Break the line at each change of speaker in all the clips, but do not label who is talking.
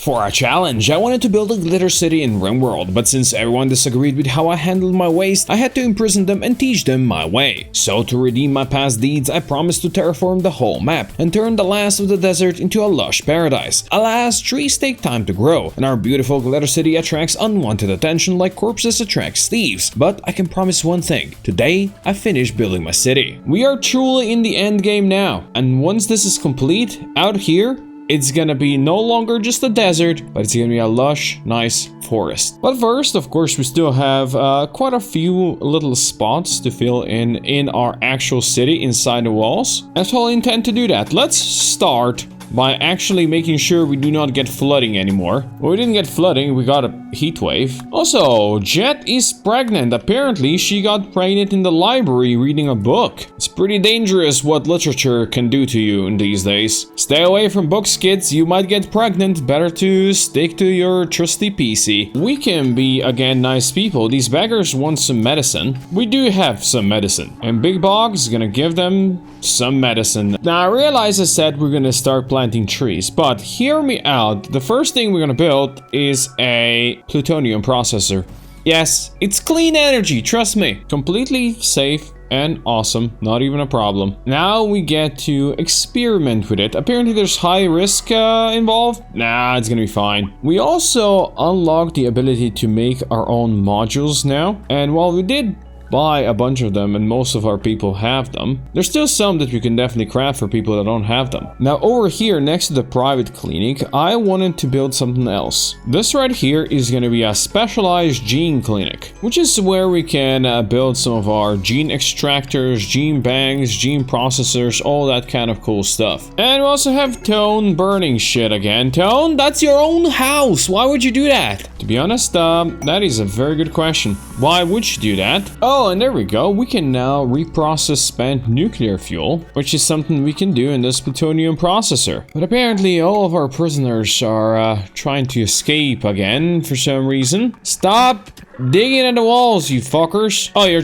For a challenge, I wanted to build a Glittercity in RimWorld, but since everyone disagreed with how I handled my waste, I had to imprison them and teach them my way. So to redeem my past deeds, I promised to terraform the whole map and turn the last of the desert into a lush paradise. Alas, trees take time to grow, and our beautiful Glittercity attracts unwanted attention like corpses attract thieves. But I can promise one thing: today, I finished building my city. We are truly in the end game now, and once this is complete, out here, it's gonna be no longer just a desert, but it's gonna be a lush, nice forest. But first, of course, we still have quite a few little spots to fill in our actual city inside the walls. I totally intend to do that. Let's start by actually making sure we do not get flooding anymore. Well, we didn't get flooding, we got a heat wave. Also, Jet is pregnant. Apparently, she got pregnant in the library reading a book. It's pretty dangerous what literature can do to you in these days. Stay away from books, kids. You might get pregnant. Better to stick to your trusty PC. We can be, again, nice people. These beggars want some medicine. We do have some medicine. And Big Bog's gonna give them some medicine. Now, I realize I said we're gonna start planting trees, but hear me out. The first thing we're gonna build is a plutonium processor. Yes, it's clean energy, trust me. Completely safe and awesome, not even a problem. Now we get to experiment with it. Apparently there's high risk involved. Nah, it's gonna be fine. We also unlocked the ability to make our own modules now. And while we did buy a bunch of them and most of our people have them, there's still some that we can definitely craft for people that don't have them. Now over here next to the private clinic, I wanted to build something else. This right here is going to be a specialized gene clinic, which is where we can build some of our gene extractors, gene banks, gene processors, all that kind of cool stuff. And we also have Tone burning shit again. Tone, that's your own house. Why would you do that? To be honest, that is a very good question. Why would you do that? Oh, and there we go. We can now reprocess spent nuclear fuel, which is something we can do in this plutonium processor. But apparently all of our prisoners are trying to escape again for some reason. Stop digging at the walls, you fuckers. Oh, you're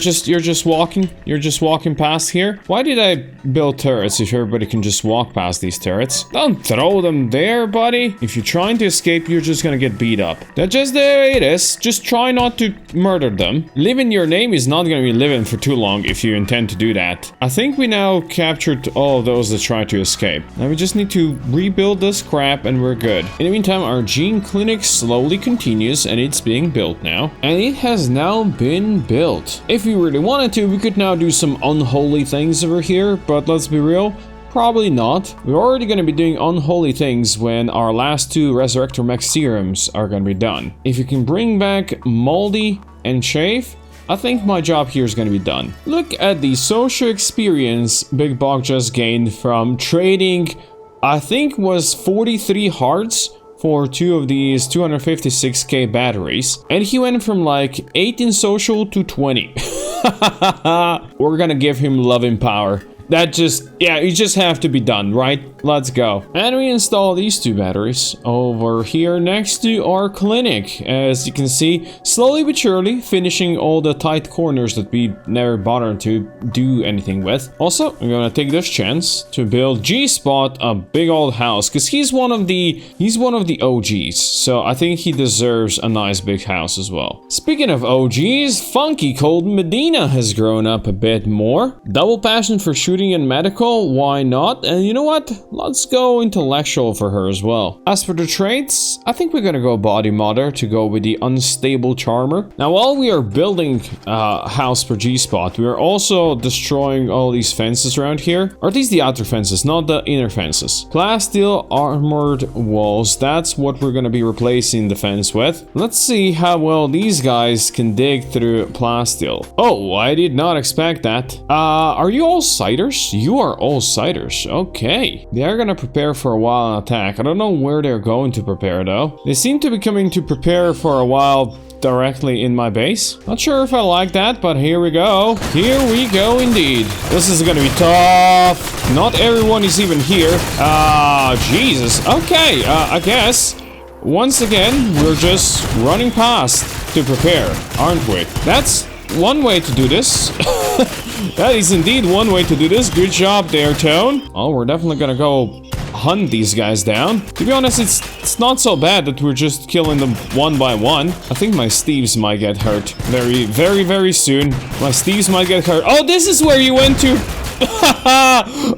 just walking past here? Why did I build turrets if everybody can just walk past these turrets? Don't throw them there, buddy. If you're trying to escape, you're just gonna get beat up. That's just the way it is. Just try not to murder them. Living your name is not gonna be living for too long if you intend to do that. I think we now captured all of those that try to escape. Now we just need to rebuild this crap and we're good. In the meantime, our gene clinic slowly continues and it's being built now. And it has now been built. If we really wanted to, we could now do some unholy things over here, but let's be real, probably not. We're already going to be doing unholy things when our last two Resurrector Mech serums are going to be done. If you can bring back Moldy and Chafe, I think my job here is going to be done. Look at the social experience Big Bog just gained from trading, I think was 43 hearts for two of these 256k batteries, and he went from like 8 in social to 20. We're gonna give him loving power. That just, yeah, you just have to be done, right? Let's go. And we install these two batteries over here next to our clinic. As you can see, slowly but surely finishing all the tight corners that we never bothered to do anything with. Also, I'm gonna take this chance to build G-Spot a big old house, because he's one of the OGs. So I think he deserves a nice big house as well. Speaking of OGs, Funky Cold Medina has grown up a bit more. Double passion for shooting and medical, why not? And you know what? Let's go intellectual for her as well. As for the traits, I think we're gonna go body modder to go with the unstable charmer. Now, while we are building a house for G-Spot, we are also destroying all these fences around here. Or at least the outer fences, not the inner fences. Plasteel armored walls, that's what we're gonna be replacing the fence with. Let's see how well these guys can dig through plasteel. Oh, I did not expect that. Are you all ciders? You are all ciders. Okay. They are gonna prepare for a while and attack. I don't know where they're going to prepare though. They seem to be coming to prepare for a while directly in my base. Not sure if I like that, but here we go. Here we go indeed. This is gonna be tough. Not everyone is even here. Jesus. Okay, I guess. Once again, we're just running past to prepare, aren't we? That's one way to do this. That is indeed one way to do this. Good job there, Tone. Oh, we're definitely gonna go hunt these guys down. To be honest, it's not so bad that we're just killing them one by one. I think my Steves might get hurt very, very, very soon. My Steves might get hurt. Oh, this is where you went to.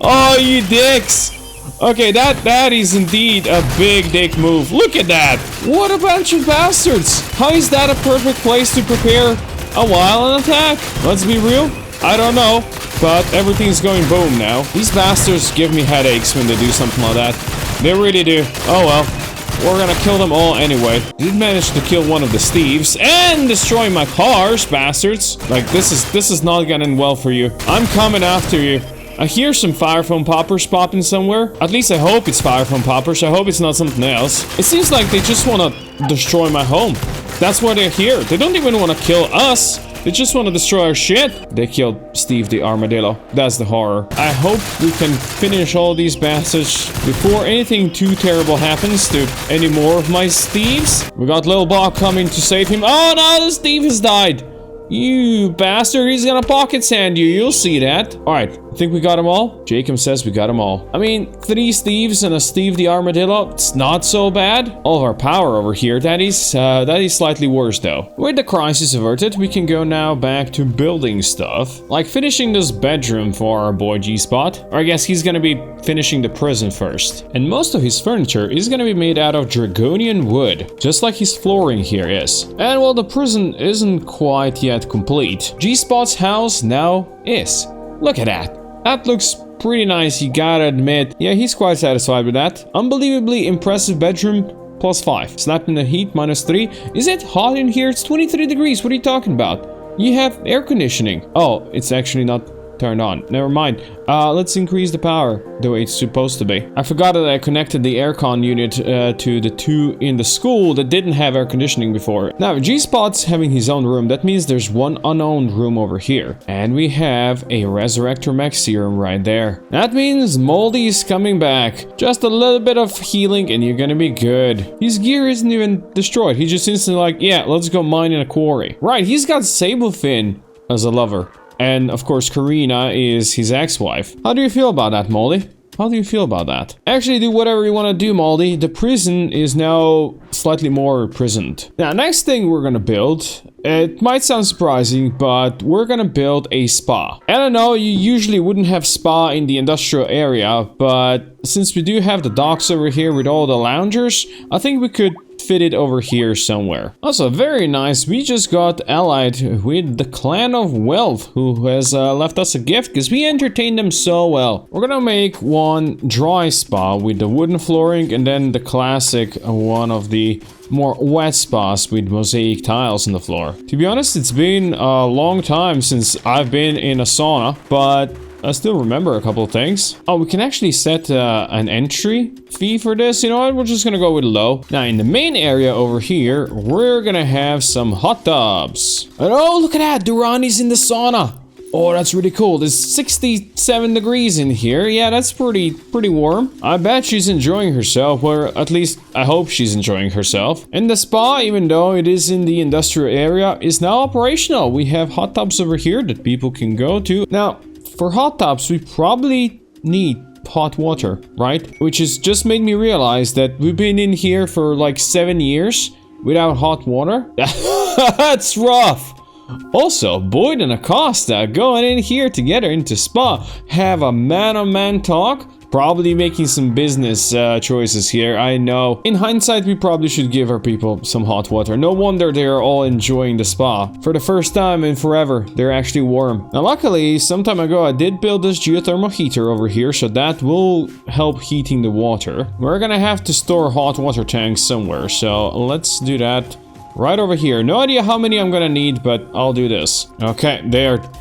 Oh, you dicks. Okay, that is indeed a big dick move. Look at that. What a bunch of bastards. How is that a perfect place to prepare a violent attack? Let's be real. I don't know, but everything's going boom now. These bastards give me headaches when they do something like that. They really do. Oh well. We're gonna kill them all anyway. Did manage to kill one of the Steves and destroy my cars, bastards. Like, this is not getting well for you. I'm coming after you. I hear some fire foam poppers popping somewhere. At least I hope it's fire foam poppers. I hope it's not something else. It seems like they just want to destroy my home. That's why they're here. They don't even want to kill us. They just want to destroy our shit. They killed Steve the Armadillo. That's the horror. I hope we can finish all these bastards before anything too terrible happens to any more of my Steves. We got Lil Bob coming to save him. Oh no, the Steve has died. You bastard, he's gonna pocket sand you. You'll see that. Alright, I think we got them all. Jacob says we got them all. I mean, 3 Steves and a Steve the Armadillo, it's not so bad. All of our power over here, that is slightly worse though. With the crisis averted, we can go now back to building stuff. Like finishing this bedroom for our boy G-Spot. Or I guess he's gonna be finishing the prison first. And most of his furniture is gonna be made out of Dragonian wood. Just like his flooring here is. And while the prison isn't quite yet complete, G-Spot's house now is. Look at that. That looks pretty nice, you gotta admit. Yeah, he's quite satisfied with that. Unbelievably impressive bedroom, +5. Snapped in the heat, -3. Is it hot in here? It's 23 degrees. What are you talking about? You have air conditioning. Oh, it's actually not turned on. Never mind. Let's increase the power the way it's supposed to be. I forgot that I connected the aircon unit to the 2 in the school that didn't have air conditioning before. Now, G-Spot's having his own room. That means there's one unowned room over here. And we have a Resurrector Mech Serum right there. That means Moldy is coming back. Just a little bit of healing and you're gonna be good. His gear isn't even destroyed. He just instantly like, yeah, let's go mine in a quarry. Right, he's got Sablefin as a lover. And of course, Karina is his ex-wife. How do you feel about that, Moldy? How do you feel about that? Actually, do whatever you want to do, Moldy. The prison is now slightly more prisoned. Now, next thing we're gonna build, it might sound surprising, but we're gonna build a spa. And I know you usually wouldn't have spa in the industrial area, but since we do have the docks over here with all the loungers, I think we could fit it over here somewhere. Also, very nice, we just got allied with the Clan of Wealth, who has left us a gift because we entertained them so well. We're gonna make one dry spa with the wooden flooring and then the classic one of the more wet spas with mosaic tiles on the floor. To be honest, it's been a long time since I've been in a sauna, but I still remember a couple of things. Oh, we can actually set an entry fee for this. You know what? We're just gonna go with low. Now, in the main area over here, we're gonna have some hot tubs. And oh, look at that! Durrani's in the sauna. Oh, that's really cool. There's 67 degrees in here. Yeah, that's pretty warm. I bet she's enjoying herself, or at least I hope she's enjoying herself. And the spa, even though it is in the industrial area, is now operational. We have hot tubs over here that people can go to. Now, for hot tubs, we probably need hot water, right? Which has just made me realize that we've been in here for like 7 years without hot water. That's rough. Also, Boyd and Acosta going in here together into spa have a man-on-man talk. Probably making some business choices here, I know. In hindsight, we probably should give our people some hot water. No wonder they're all enjoying the spa. For the first time in forever, they're actually warm. Now, luckily, some time ago, I did build this geothermal heater over here, so that will help heating the water. We're gonna have to store hot water tanks somewhere, so let's do that. Right over here. No idea how many I'm gonna need, but I'll do this. Okay,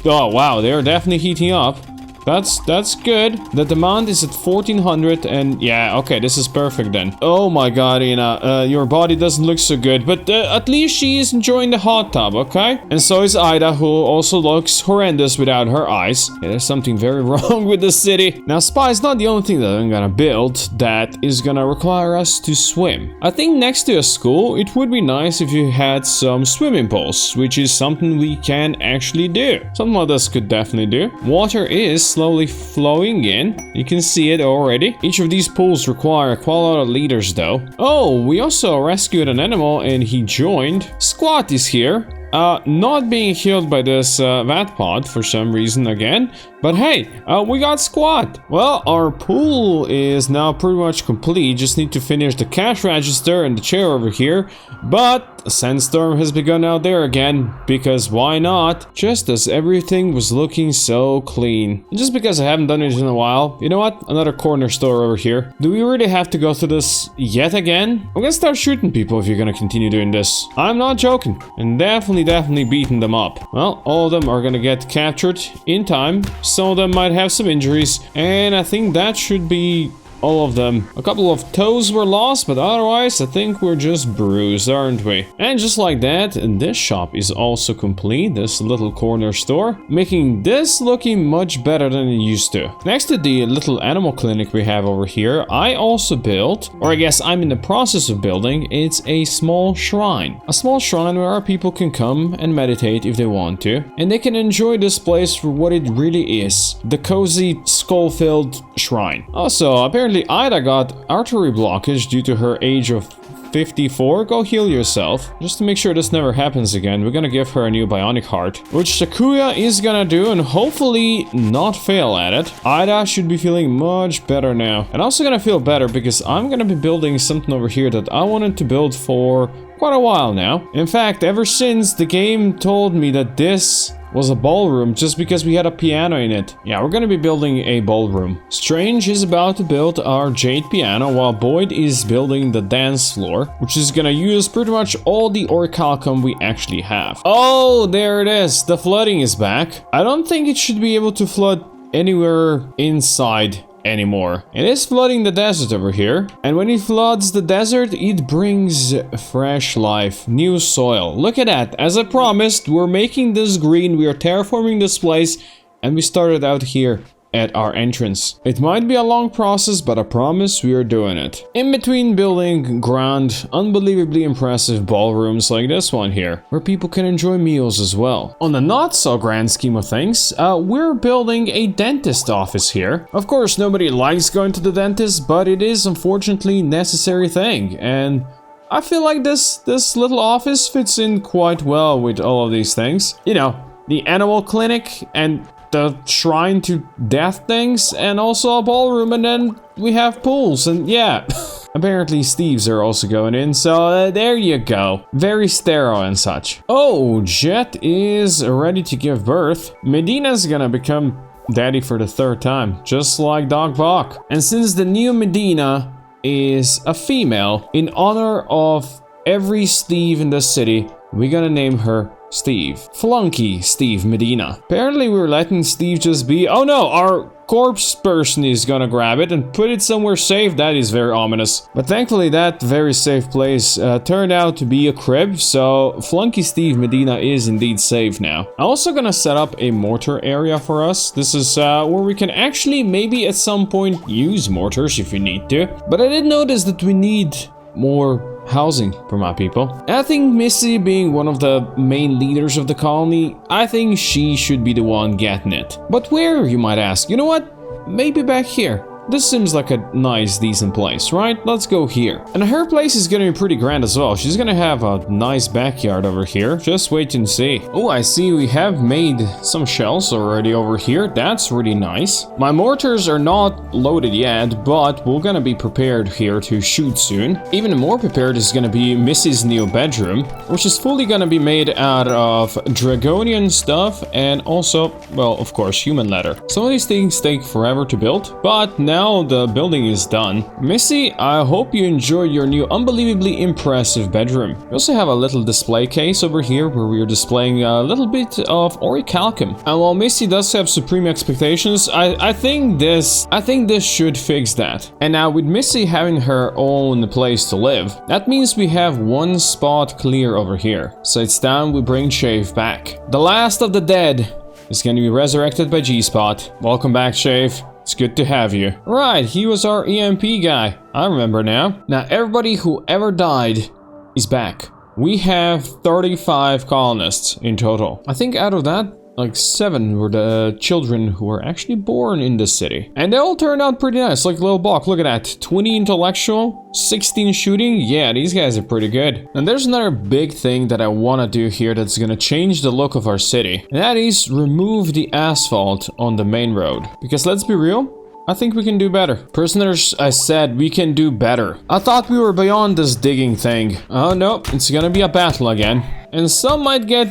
oh wow, they're definitely heating up. That's good. The demand is at 1400 and yeah, okay, this is perfect then. Oh my god, Ina, your body doesn't look so good, but at least she is enjoying the hot tub, okay? And so is Ida, who also looks horrendous without her eyes. Yeah, there's something very wrong with the city. Now, spa is not the only thing that I'm gonna build that is gonna require us to swim. I think next to a school, it would be nice if you had some swimming pools, which is something we can actually do. Something like this could definitely do. Water is slowly flowing in. You can see it already. Each of these pools require quite a lot of leaders though. Oh, we also rescued an animal and he joined. Squat is here. Not being healed by this vat pod for some reason again. But hey, we got Squat. Well, our pool is now pretty much complete. Just need to finish the cash register and the chair over here. But a sandstorm has begun out there again, because why not? Just as everything was looking so clean. Just because I haven't done it in a while. You know what? Another corner store over here. Do we really have to go through this yet again? I'm gonna start shooting people if you're gonna continue doing this. I'm not joking. And definitely beating them up. Well, all of them are gonna get captured in time. Some of them might have some injuries, and I think that should be all of them. A couple of toes were lost, but otherwise I think we're just bruised, aren't we? And just like that, this shop is also complete, this little corner store, making this looking much better than it used to. Next to the little animal clinic we have over here, I also built, or I guess I'm in the process of building, it's a small shrine. A small shrine where our people can come and meditate if they want to, and they can enjoy this place for what it really is, the cozy, skull-filled shrine. Also, apparently Ida got artery blockage due to her age of 54. Go heal yourself. Just to make sure this never happens again, we're gonna give her a new bionic heart, which Takuya is gonna do and hopefully not fail at it. Ida should be feeling much better now. And also gonna feel better because I'm gonna be building something over here that I wanted to build for quite a while now. In fact, ever since the game told me that this was a ballroom just because we had a piano in it. Yeah, we're gonna be building a ballroom. Strange is about to build our jade piano while Boyd is building the dance floor, which is gonna use pretty much all the orichalcum we actually have. Oh, there it is. The flooding is back. I don't think it should be able to flood anywhere inside anymore. It is flooding the desert over here, and when it floods the desert, it brings fresh life, new soil. Look at that. As I promised, we're making this green, we are terraforming this place, and we started out here at our entrance. It might be a long process, but I promise we are doing it. In between building grand, unbelievably impressive ballrooms like this one here, where people can enjoy meals as well. On the not so grand scheme of things, we're building a dentist office here. Of course, nobody likes going to the dentist, but it is unfortunately a necessary thing, and I feel like this little office fits in quite well with all of these things. You know, the animal clinic and the shrine to death things, and also a ballroom, and then we have pools, and yeah. Apparently Steve's are also going in, so there you go. Very sterile and such. Oh, Jet is ready to give birth. Medina's gonna become daddy for the third time, just like Dog Bach. And since the new Medina is a female, in honor of every Steve in the city, we're gonna name her Steve. Flunky Steve Medina. Apparently we're letting Steve just be. Oh no, our corpse person is gonna grab it and put it somewhere safe. That is very ominous. But thankfully that very safe place turned out to be a crib, so Flunky Steve Medina is indeed safe now. I'm also gonna set up a mortar area for us. This is where we can actually maybe at some point use mortars if we need to. But I did notice that we need more housing for my people. I think Missy, being one of the main leaders of the colony, I think she should be the one getting it. But where, you might ask? You know what? Maybe back here. This seems like a nice, decent place, right? Let's go here. And her place is gonna be pretty grand as well. She's gonna have a nice backyard over here. Just wait and see. Oh, I see we have made some shells already over here. That's really nice. My mortars are not loaded yet, but we're gonna be prepared here to shoot soon. Even more prepared is gonna be Missy's new bedroom, which is fully gonna be made out of dragonian stuff and also, well, of course, human leather. Some of these things take forever to build, but now the building is done. Missy, I hope you enjoy your new unbelievably impressive bedroom. We also have a little display case over here where we are displaying a little bit of orichalcum. And while Missy does have supreme expectations, I think this should fix that. And now with Missy having her own place to live, that means we have one spot clear over here. So it's time we bring Shave back. The last of the dead is going to be resurrected by G-Spot. Welcome back, Shave. It's good to have you. Right, he was our EMP guy. I remember now. Now, everybody who ever died is back. We have 35 colonists in total. I think out of that, like 7 were the children who were actually born in the city. And they all turned out pretty nice, like little Bach, look at that. 20 intellectual, 16 shooting, yeah, these guys are pretty good. And there's another big thing that I want to do here that's gonna change the look of our city. And that is remove the asphalt on the main road. Because let's be real, I think we can do better. Prisoners, I said we can do better. I thought we were beyond this digging thing. Oh no, it's gonna be a battle again. And some might get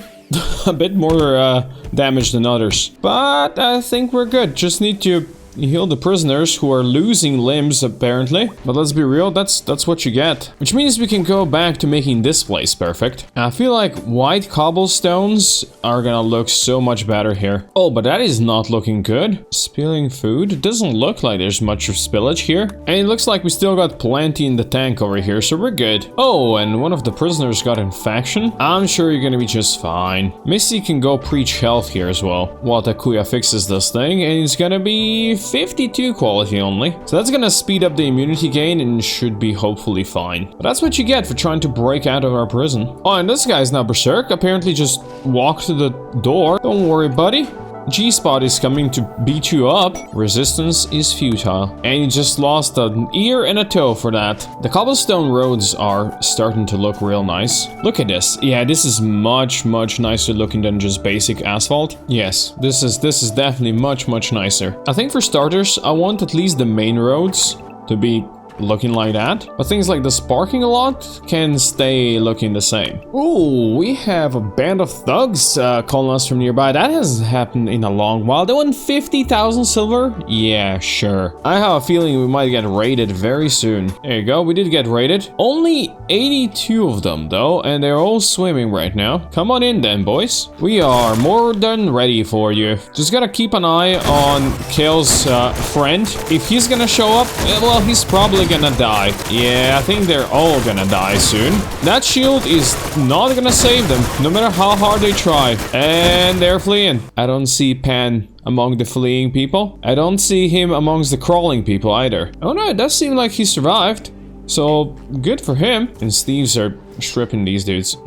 a bit more damage than others. But I think we're good. Just need to heal the prisoners who are losing limbs apparently. But let's be real, that's what you get. Which means we can go back to making this place perfect. I feel like white cobblestones are gonna look so much better here. Oh, but that is not looking good. Spilling food. It doesn't look like there's much of spillage here. And it looks like we still got plenty in the tank over here, so we're good. Oh, and one of the prisoners got infection. I'm sure you're gonna be just fine. Missy can go preach health here as well, while Takuya fixes this thing, and it's gonna be 52 quality only. So that's gonna speed up the immunity gain and should be hopefully fine. But that's what you get for trying to break out of our prison. Oh, and this guy's now berserk. Apparently just walked to the door. Don't worry, buddy. G-Spot is coming to beat you up. Resistance is futile. And you just lost an ear and a toe for that. The cobblestone roads are starting to look real nice. Look at this. Yeah, this is much nicer looking than just basic asphalt. Yes, this is definitely much nicer. I think for starters, I want at least the main roads to be looking like that, but things like this parking lot can stay looking the same. Ooh, we have a band of thugs calling us from nearby. That hasn't happened in a long while. They won 50,000 silver? Yeah, sure. I have a feeling we might get raided very soon. There you go, we did get raided. Only 82 of them though, and they're all swimming right now. Come on in then, boys. We are more than ready for you. Just gotta keep an eye on Kale's friend. If he's gonna show up, well, he's probably gonna die. Yeah, I think they're all gonna die soon. That shield is not gonna save them, no matter how hard they try. And they're fleeing. I don't see Pan among the fleeing people. I don't see him amongst the crawling people either. Oh no, it does seem like he survived. So, good for him. And Steve's are stripping these dudes.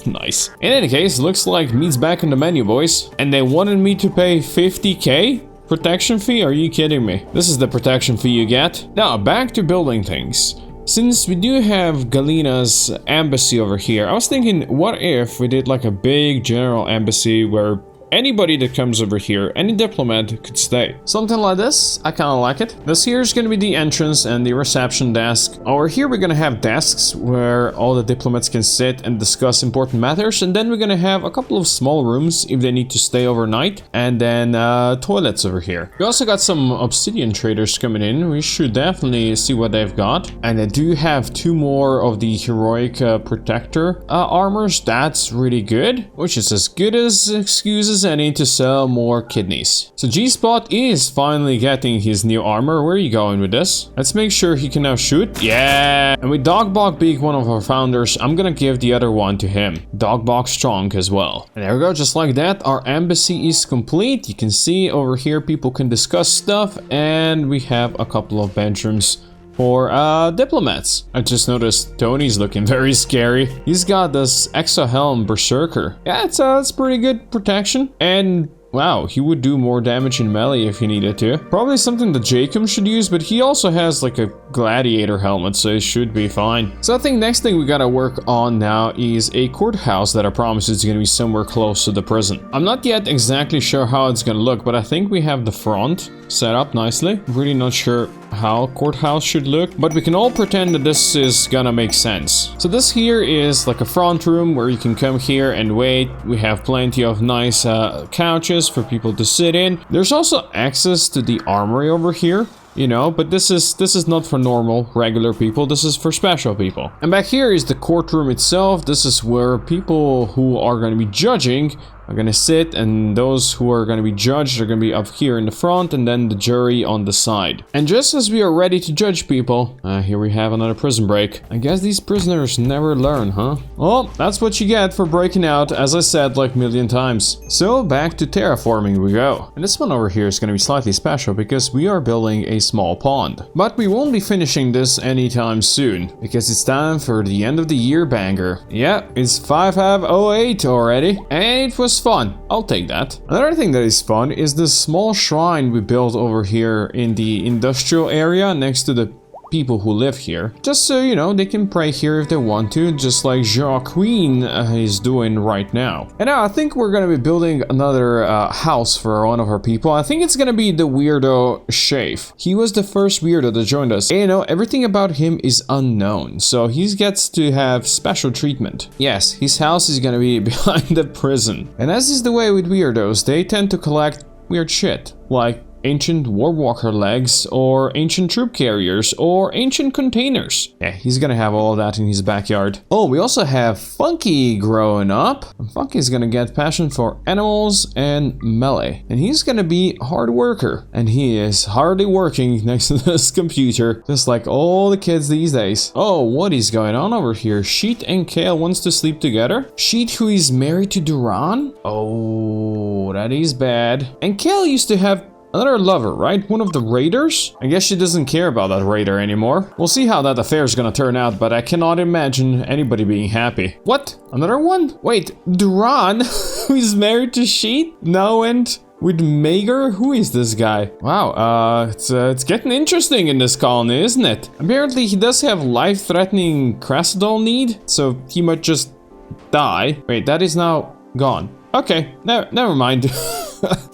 Nice. In any case, looks like meat's back in the menu, boys. And they wanted me to pay 50k? Protection fee? Are you kidding me? This is the protection fee you get. Now, back to building things. Since we do have Galina's embassy over here, I was thinking, what if we did like a big general embassy where anybody that comes over here, any diplomat could stay. Something like this, I kind of like it. This here is going to be the entrance and the reception desk. Over here we're going to have desks where all the diplomats can sit and discuss important matters. And then we're going to have a couple of small rooms if they need to stay overnight. And then toilets over here. We also got some obsidian traders coming in. We should definitely see what they've got. And I do have 2 more of the heroic protector armors. That's really good, which is as good as excuses any to sell more kidneys. So G-Spot is finally getting his new armor. Where are you going with this? Let's make sure he can now shoot. Yeah! And with Dogbog being one of our founders, I'm gonna give the other one to him. Dogbog strong as well. And there we go, just like that, our embassy is complete. You can see over here people can discuss stuff, and we have a couple of bedrooms for diplomats. I just noticed Tony's looking very scary. He's got this Exohelm Berserker. Yeah, it's pretty good protection. And wow, he would do more damage in melee if he needed to. Probably something that Jacob should use, but he also has like a gladiator helmet, so it should be fine. So I think next thing we gotta work on now is a courthouse that I promise is gonna be somewhere close to the prison. I'm not yet exactly sure how it's gonna look, but I think we have the front set up nicely. Really not sure how courthouse should look, but we can all pretend that this is gonna make sense. So this here is like a front room where you can come here and wait. We have plenty of nice couches for people to sit in. There's also access to the armory over here, you know, but this is not for normal, regular people. This is for special people. And back here is the courtroom itself. This is where people who are going to be judging are going to sit, and those who are going to be judged are going to be up here in the front, and then the jury on the side. And just as we are ready to judge people, here we have another prison break. I guess these prisoners never learn, huh? Well, that's what you get for breaking out, as I said like a million times. So back to terraforming we go. And this one over here is going to be slightly special because we are building a small pond. But we won't be finishing this anytime soon, because it's time for the end of the year banger. Yeah, it's 5/08 already, and it was was fun. I'll take that. Another thing that is fun is the small shrine we built over here in the industrial area next to the people who live here, just so you know they can pray here if they want to, just like Joaquin is doing right now. And now I think we're gonna be building another house for one of our people. I think it's gonna be the weirdo Shafe. He was the first weirdo that joined us, and you know, everything about him is unknown, so he gets to have special treatment. Yes, his house is gonna be behind the prison, and as is the way with weirdos, they tend to collect weird shit like ancient warwalker legs, or ancient troop carriers, or ancient containers. Yeah, he's gonna have all of that in his backyard. Oh, we also have Funky growing up. Funky's gonna get passion for animals and melee. And he's gonna be a hard worker. And he is hardly working next to this computer, just like all the kids these days. Oh, what is going on over here? Sheet and Kale wants to sleep together? Sheet, who is married to Duran? Oh, that is bad. And Kale used to have another lover, right? One of the raiders? I guess she doesn't care about that raider anymore. We'll see how that affair is gonna turn out, but I cannot imagine anybody being happy. What? Another one? Wait, Duran, who is married to Sheet? Now and with Mager? Who is this guy? Wow, it's getting interesting in this colony, isn't it? Apparently he does have life-threatening Crassadol need, so he might just die. Wait, that is now gone. Okay, never mind.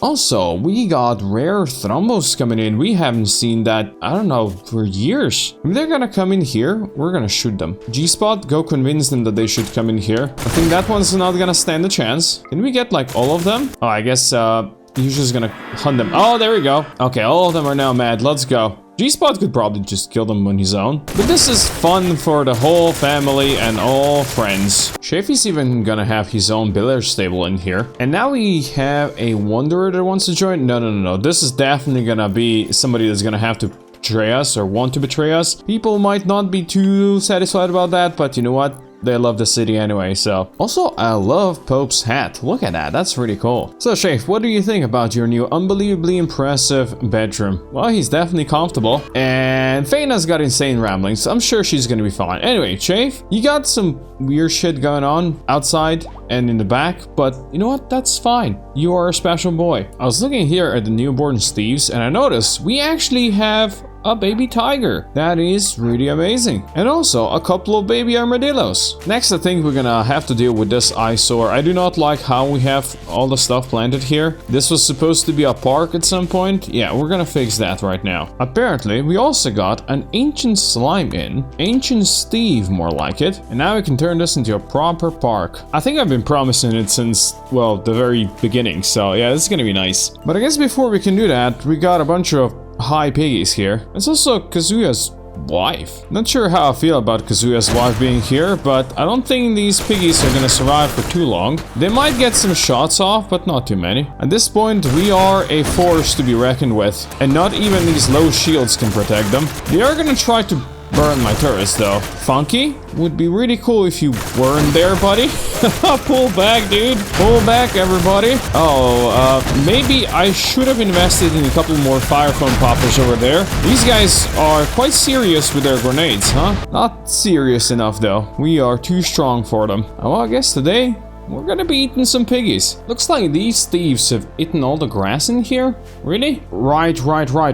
Also, we got rare thrombos coming in. We haven't seen that, I don't know, for years. If they're gonna come in here, we're gonna shoot them. G-Spot, go convince them that they should come in here. I think that one's not gonna stand a chance. Can we get like all of them? Oh, I guess you're just gonna hunt them. Oh, there we go. Okay, all of them are now mad. Let's go. G-Spot could probably just kill them on his own. But this is fun for the whole family and all friends. Shafy's even gonna have his own billiard stable in here. And now we have a wanderer that wants to join. No. This is definitely gonna be somebody that's gonna have to betray us or want to betray us. People might not be too satisfied about that, but you know what? They love the city anyway, so. Also, I love Pope's hat. Look at that, that's really cool. So, Shafe, what do you think about your new unbelievably impressive bedroom? Well, he's definitely comfortable. And Faina's got insane ramblings. I'm sure she's gonna be fine. Anyway, Shafe, you got some weird shit going on outside and in the back, but you know what? That's fine. You are a special boy. I was looking here at the newborn Steves, and I noticed we actually have a baby tiger. That is really amazing. And also a couple of baby armadillos. Next, I think we're gonna have to deal with this eyesore. I do not like how we have all the stuff planted here. This was supposed to be a park at some point. Yeah, we're gonna fix that right now. Apparently, we also got an ancient slime in. Ancient Steve, more like it. And now we can turn this into a proper park. I think I've been promising it since, well, the very beginning. So yeah, this is gonna be nice. But I guess before we can do that, we got a bunch of hi piggies here. It's also Kazuya's wife. Not sure how I feel about Kazuya's wife being here, but I don't think these piggies are gonna survive for too long. They might get some shots off, but not too many. At this point, we are a force to be reckoned with, and not even these low shields can protect them. They are gonna try to burn my turrets though. Funky? Would be really cool if you weren't there, buddy. Pull back, dude. Pull back, everybody. Oh, maybe I should have invested in a couple more fire foam poppers over there. These guys are quite serious with their grenades, huh? Not serious enough though. We are too strong for them. Well, I guess today we're gonna be eating some piggies. Looks like these thieves have eaten all the grass in here. Really? Right.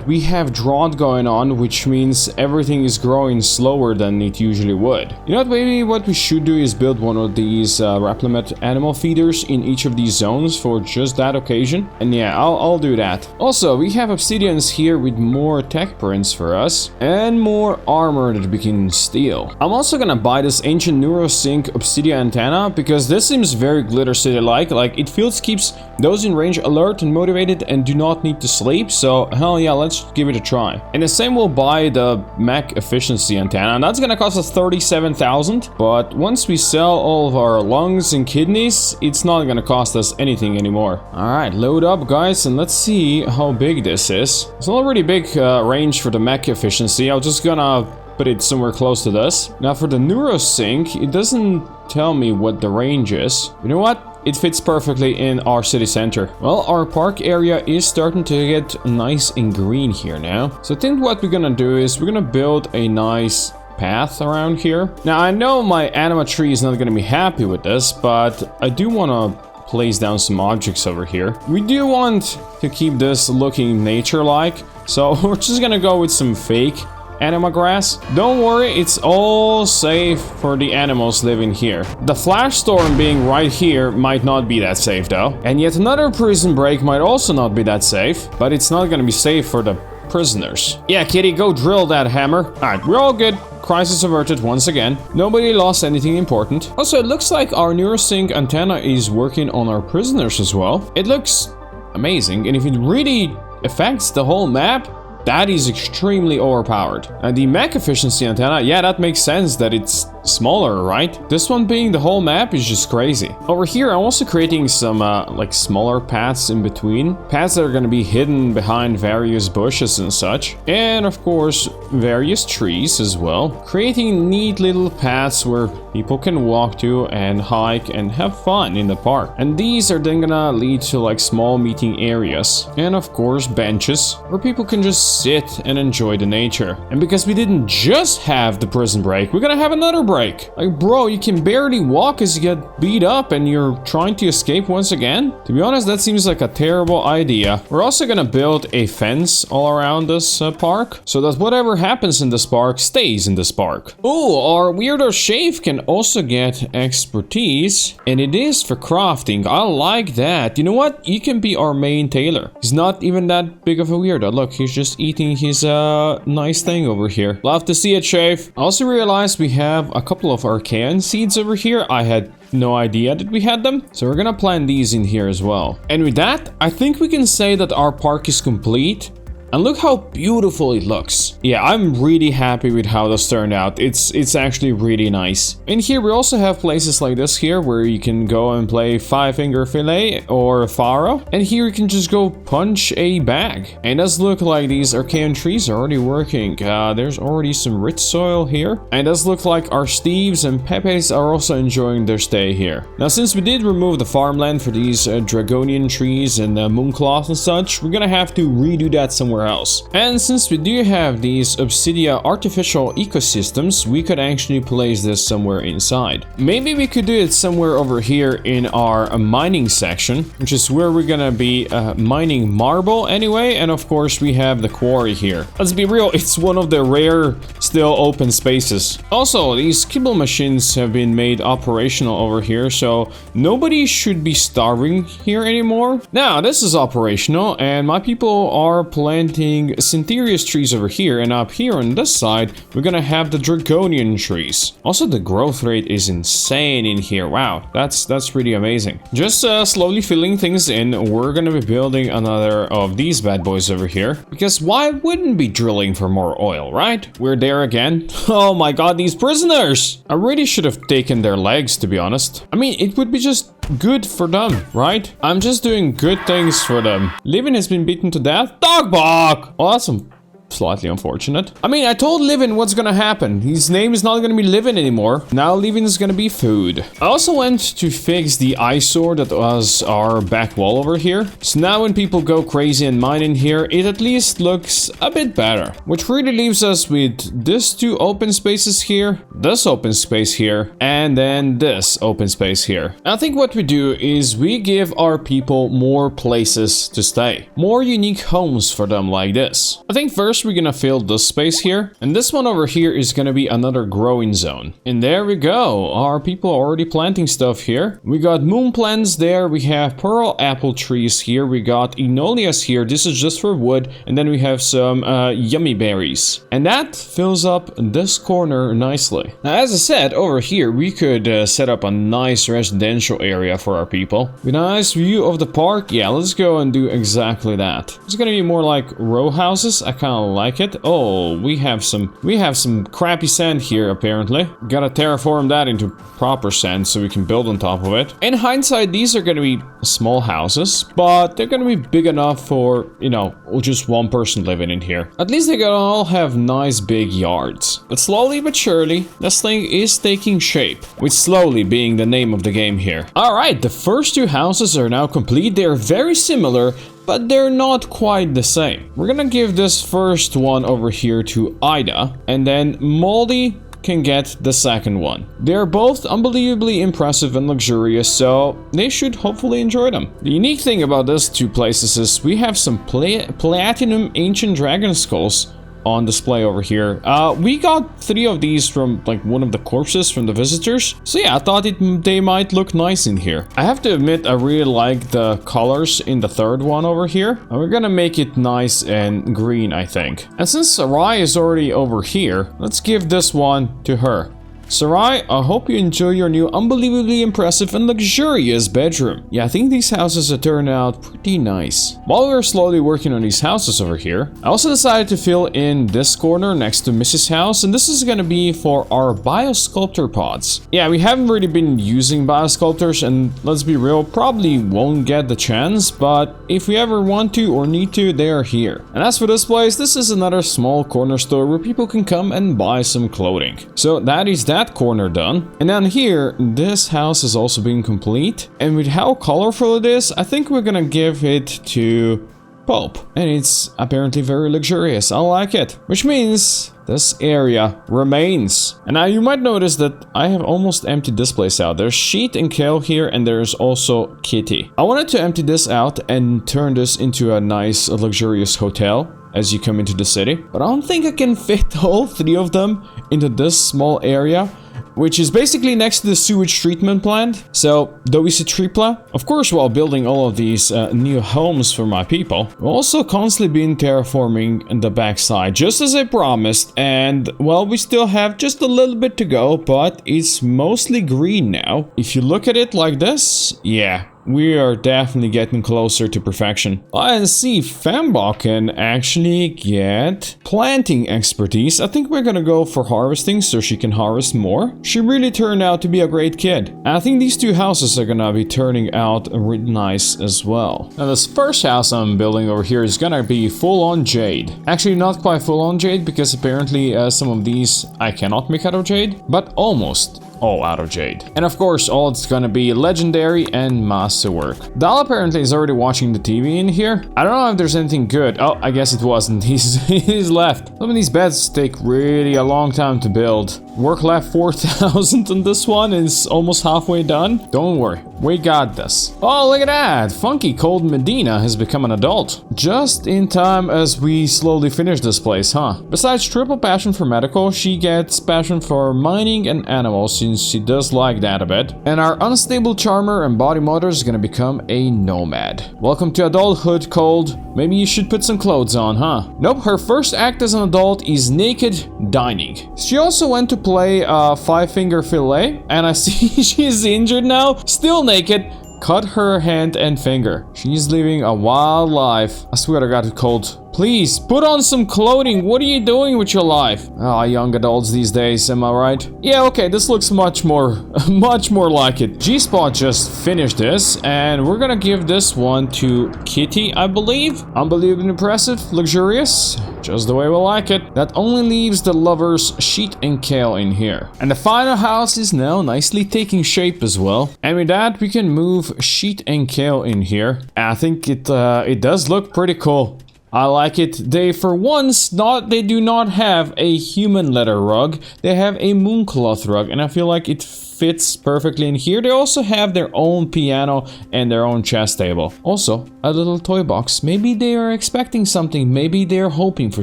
We have drought going on, which means everything is growing slower than it usually would. You know what, maybe what we should do is build one of these Replimet animal feeders in each of these zones for just that occasion. And yeah, I'll do that. Also, we have obsidians here with more tech prints for us and more armor that we can steal. I'm also gonna buy this ancient Neurosync obsidian antenna because this seems very Glittercity-like. Like, it keeps those in range alert and motivated and do not need to sleep, so hell yeah, let's give it a try. And the same will buy the mech efficiency antenna, and that's gonna cost us 37,000, but once we sell all of our lungs and kidneys, it's not gonna cost us anything anymore. Alright, load up guys, and let's see how big this is. It's already big range for the mech efficiency. I'm just gonna put it somewhere close to this. Now for the Neurosync, it doesn't tell me what the range is. You know what? It fits perfectly in our city center. Well, our park area is starting to get nice and green here now. So I think what we're gonna do is we're gonna build a nice path around here. Now I know my anima tree is not gonna be happy with this, but I do wanna place down some objects over here. We do want to keep this looking nature-like, so we're just gonna go with some fake anima grass. Don't worry, it's all safe for the animals living here. The flash storm being right here might not be that safe though. And yet another prison break might also not be that safe, but it's not gonna be safe for the prisoners. Yeah, kitty, go drill that hammer. Alright, we're all good. Crisis averted once again. Nobody lost anything important. Also, it looks like our neurosync antenna is working on our prisoners as well. It looks amazing, and if it really affects the whole map, that is extremely overpowered. And the mech efficiency antenna, yeah, that makes sense that it's smaller, right? This one being the whole map is just crazy. Over here, I'm also creating some like smaller paths in between. Paths that are gonna be hidden behind various bushes and such. And of course, various trees as well. Creating neat little paths where people can walk to and hike and have fun in the park. And these are then gonna lead to like small meeting areas. And of course, benches where people can just sit and enjoy the nature. And because we didn't just have the prison break, we're gonna have another break. Like, bro, you can barely walk as you get beat up and you're trying to escape once again? To be honest, that seems like a terrible idea. We're also gonna build a fence all around this park, so that whatever happens in this park stays in this park. Oh, our weirdo shave can also get expertise, and it is for crafting. I like that. You know what? You can be our main tailor. He's not even that big of a weirdo. Look, he's just eating his nice thing over here. Love to see it, shave. I also realized we have a couple of arcane seeds over here. I had no idea that we had them, so we're gonna plant these in here as well. And with that, I think we can say that our park is complete. And look how beautiful it looks. Yeah, I'm really happy with how this turned out. It's actually really nice. And here we also have places like this here where you can go and play Five Finger Fillet or Faro. And here you can just go punch a bag. And it does look like these arcane trees are already working. There's already some rich soil here. And it does look like our Steves and Pepes are also enjoying their stay here. Now, since we did remove the farmland for these dragonian trees and mooncloth and such, we're gonna have to redo that somewhere else. And since we do have these Obsidia artificial ecosystems, we could actually place this somewhere inside. Maybe we could do it somewhere over here in our mining section, which is where we're gonna be mining marble anyway. And of course we have the quarry here. Let's be real, it's one of the rare still open spaces. Also, these kibble machines have been made operational over here, so nobody should be starving here anymore. Now this is operational, and my people are planting Syntherius trees over here, and up here on this side we're gonna have the Draconian trees. Also, the growth rate is insane in here. Wow, that's really amazing. Just slowly filling things in. We're gonna be building another of these bad boys over here, because why wouldn't be drilling for more oil, right? We're there again. Oh my god, these prisoners! I really should have taken their legs, to be honest. I mean, it would be just good for them, right? I'm just doing good things for them. Livin has been beaten to death. Dog bark! Awesome. Slightly unfortunate. I mean, I told Livin what's gonna happen. His name is not gonna be Livin anymore. Now Livin is gonna be food. I also went to fix the eyesore that was our back wall over here. So now when people go crazy and mine in here, it at least looks a bit better. Which really leaves us with this two open spaces here, this open space here, and then this open space here. I think what we do is we give our people more places to stay. More unique homes for them like this. I think first we're gonna fill this space here, and this one over here is gonna be another growing zone. And there we go, our people are already planting stuff here. We got moon plants there, we have pearl apple trees here, we got enolias here, this is just for wood, and then we have some yummy berries. And that fills up this corner nicely. Now, as I said, over here we could set up a nice residential area for our people. With a nice view of the park, yeah, let's go and do exactly that. It's gonna be more like row houses. I kinda like it. Oh, we have some crappy sand here apparently. Gotta terraform that into proper sand so we can build on top of it. In hindsight, these are gonna be small houses, but they're gonna be big enough for, you know, just one person living in here. At least they gonna all have nice big yards. But slowly but surely, this thing is taking shape, with slowly being the name of the game here. Alright, the first two houses are now complete. They're very similar, but they're not quite the same. We're gonna give this first one over here to Ida, and then Moldy can get the second one. They're both unbelievably impressive and luxurious, so they should hopefully enjoy them. The unique thing about these two places is we have some platinum ancient dragon skulls on display over here. We got 3 of these from like one of the corpses from the visitors. So yeah, I thought they might look nice in here. I have to admit, I really like the colors in the third one over here. And we're gonna make it nice and green, I think. And since Sarai is already over here, let's give this one to her. Sarai, I hope you enjoy your new unbelievably impressive and luxurious bedroom. Yeah, I think these houses have turned out pretty nice. While we were slowly working on these houses over here, I also decided to fill in this corner next to Mrs. House, and this is gonna be for our biosculptor pods. Yeah, we haven't really been using biosculptors, and let's be real, probably won't get the chance, but if we ever want to or need to, they are here. And as for this place, this is another small corner store where people can come and buy some clothing. So that is that corner done. And down here, this house is also being complete. And with how colorful it is, I think we're gonna give it to Pope. And it's apparently very luxurious. I like it. Which means this area remains. And now you might notice that I have almost emptied this place out. There's Sheet and Kale here, and there's also Kitty. I wanted to empty this out and turn this into a nice, luxurious hotel as you come into the city. But I don't think I can fit all 3 of them into this small area, which is basically next to the sewage treatment plant. So, Doisi Tripla. Of course, while building all of these new homes for my people, we've also constantly been terraforming in the backside, just as I promised. And, well, we still have just a little bit to go, but it's mostly green now. If you look at it like this, yeah, we are definitely getting closer to perfection. And see, Fembok can actually get planting expertise. I think we're gonna go for harvesting so she can harvest more. She really turned out to be a great kid. And I think these 2 houses are gonna be turning out really nice as well. Now this first house I'm building over here is gonna be full on jade. Actually not quite full on jade, because apparently some of these I cannot make out of jade, but almost all out of jade. And of course, all it's gonna be legendary and masterwork. Dal apparently is already watching the TV in here. I don't know if there's anything good. Oh, I guess it wasn't. He's left. Some of these beds take really a long time to build. Work left 4,000 on this one, and it's almost halfway done. Don't worry, we got this. Oh, look at that! Funky Cold Medina has become an adult. Just in time as we slowly finish this place, huh? Besides triple passion for medical, she gets passion for mining and animals, since she does like that a bit. And our unstable charmer and body modder is gonna become a nomad. Welcome to adulthood, Cold. Maybe you should put some clothes on, huh? Nope, her first act as an adult is naked dining. She also went to play 5-finger fillet, and I see she's injured now, still naked. Cut her hand and finger. She's living a wild life. I swear to God, it's Cold. Please, put on some clothing. What are you doing with your life? Ah, young adults these days, am I right? Yeah, okay, this looks much more like it. G-Spot just finished this, and we're gonna give this one to Kitty, I believe. Unbelievably impressive, luxurious, just the way we like it. That only leaves the lovers Sheet and Kale in here. And the final house is now nicely taking shape as well. And with that, we can move Sheet and Kale in here. And I think it does look pretty cool. I like it. They, for once, they do not have a human leather rug. They have a mooncloth rug, and I feel like it fits perfectly in here. They also have their own piano and their own chess table. Also, a little toy box. Maybe they are expecting something. Maybe they're hoping for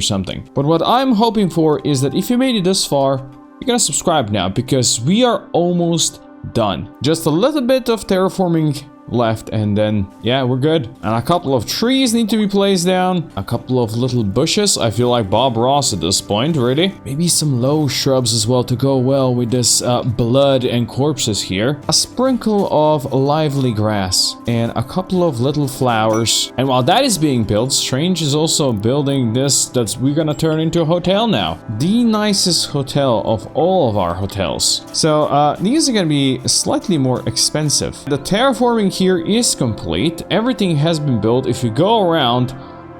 something. But what I'm hoping for is that if you made it this far, you're gonna subscribe now, because we are almost done. Just a little bit of terraforming left, and then yeah, we're good. And a couple of trees need to be placed down, a couple of little bushes. I feel like Bob Ross at this point, really. Maybe some low shrubs as well to go well with this blood and corpses here. A sprinkle of lively grass and a couple of little flowers. And while that is being built, Strange is also building this that we're gonna turn into a hotel now. The nicest hotel of all of our hotels. So these are gonna be slightly more expensive. The terraforming here is complete. Everything has been built. If you go around,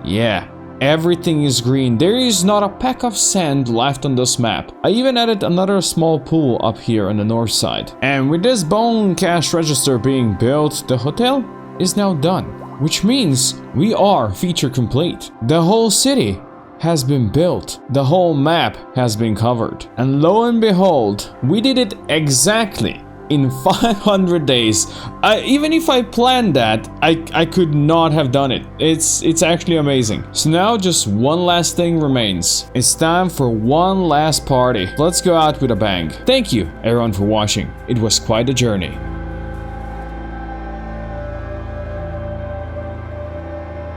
yeah, everything is green. There is not a peck of sand left on this map. I even added another small pool up here on the north side. And with this bone cash register being built, the hotel is now done, which means we are feature complete. The whole city has been built. The whole map has been covered. And lo and behold, we did it exactly in 500 days. Even if I planned that, I could not have done it. It's actually amazing. So now just one last thing remains. It's time for one last party. Let's go out with a bang. Thank you everyone for watching. It was quite a journey.